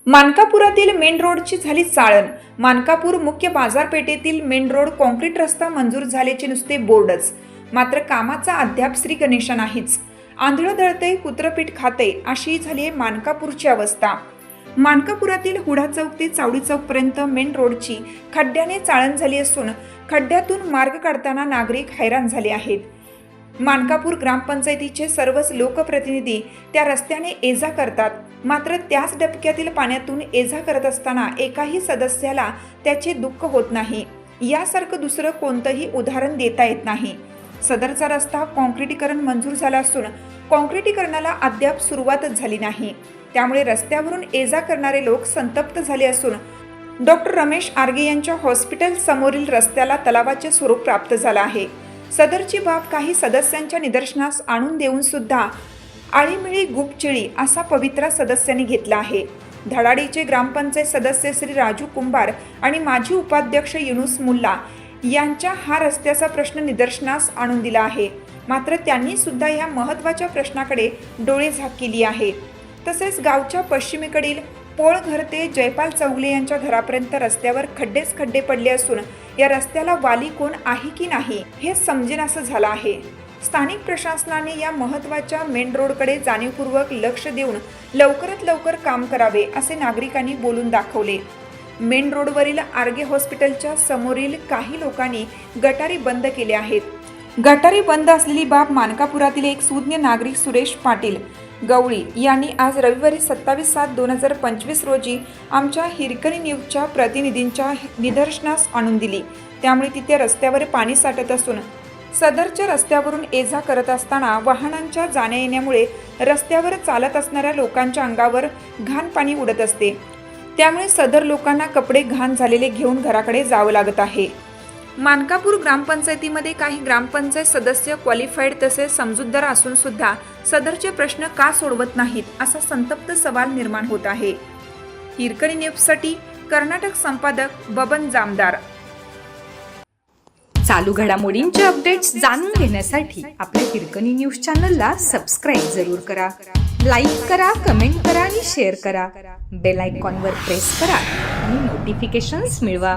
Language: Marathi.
मानकापुरातील मेन रोडची झाली चाळण। मानकापूर मुख्य बाजारपेठेतील मेन रोड कॉन्क्रीट रस्ता मंजूर झाल्याचे नुसते बोर्डच, मात्र कामाचा अद्याप श्री गणेशा नाहीच। आंधळं दळतंय कुत्रपीठ खाते अशी झाली मानकापूरची अवस्था। मानकापुरातील हुडा चौक ते चावडी चौक पर्यंत मेन रोडची खड्ड्याने चाळण झाली असून खड्ड्यातून मार्ग काढताना नागरिक हैराण झाले आहेत। मानकापूर ग्रामपंचायतीचे सर्वच लोकप्रतिनिधी त्या रस्त्याने ये-जा करतात, मात्र त्याच डबक्यातील पाण्यातून ये-जा करत असताना एकाही सदस्याला त्याचे दुःख होत नाही। यासारखं दुसरं कोणतंही उदाहरण देता येत नाही। सदरचा रस्ता कॉन्क्रिटीकरण मंजूर झाला असून कॉन्क्रिटीकरणाला अद्याप सुरुवातच झाली नाही। त्यामुळे रस्त्यावरून ये-जा करणारे लोक संतप्त झाले असून डॉक्टर रमेश आर्गे यांच्या हॉस्पिटल समोरील रस्त्याला तलावाचे स्वरूप प्राप्त झालं आहे। सदरची बाब काही सदस्यांच्या निदर्शनास आणून देऊन सुद्धा आळीमिळी गुपचिळी असा पवित्रा सदस्यांनी घेतला आहे। धडाडीचे ग्रामपंचायत सदस्य श्री राजू कुंभार आणि माजी उपाध्यक्ष युनुस मुल्ला यांच्या हा रस्त्याचा प्रश्न निदर्शनास आणून दिला आहे, मात्र त्यांनी सुद्धा या महत्त्वाच्या प्रश्नाकडे डोळेझाक केली आहे। तसेच गावच्या पश्चिमेकडील पोळघर ते जयपाल चौगले यांच्या घरापर्यंत रस्त्यावर खड्डेच खड्डे पडले असून या रस्त्याला वाली कोण आहे की नाही हे समजेनासं झालं आहे। स्थानिक प्रशासनाने या महत्त्वाच्या मेन रोडकडे जाणीवपूर्वक लक्ष देऊन लवकरात लवकर काम करावे असे नागरिकांनी बोलून दाखवले। मेन रोडवरील आर्गे हॉस्पिटलच्या समोरील काही लोकांनी गटारी बंद केले आहेत। गटारी बंद असलेली बाब मानकापुरातील एक सुज्ञ नागरिक सुरेश पाटील गवळी यांनी आज रविवारी 27/7/2025 रोजी आमच्या हिरकणी न्यूजच्या प्रतिनिधींच्या निदर्शनास आणून दिली। त्यामुळे तिथे रस्त्यावर पाणी साठत असून सदरच्या रस्त्यावरून ये-जा करत असताना वाहनांच्या जाण्या येण्यामुळे रस्त्यावर चालत असणाऱ्या लोकांच्या अंगावर घाण पाणी उडत असते। त्यामुळे सदर लोकांना कपडे घाण झालेले घेऊन घराकडे जावं लागत आहे। मानकापूर ग्रामपंचायतीमध्ये काही ग्रामपंचायत सदस्य क्वालिफाईड तसेच समजूतदार असून सुद्धा सदरचे प्रश्न का सोडवत नाहीत असा संतप्त सवाल निर्माण होत आहे। हिरकणी न्यूजसाठी कर्नाटक संपादक बबन जामदार। चालू घडामोडींचे अपडेट्स जाणून घेण्यासाठी आपल्या हिरकणी न्यूज चॅनलला सबस्क्राईब जरूर करा, लाईक करा, कमेंट करा आणि शेअर करा। बेल आयकॉनवर प्रेस करा आणि नोटिफिकेशन्स मिळवा।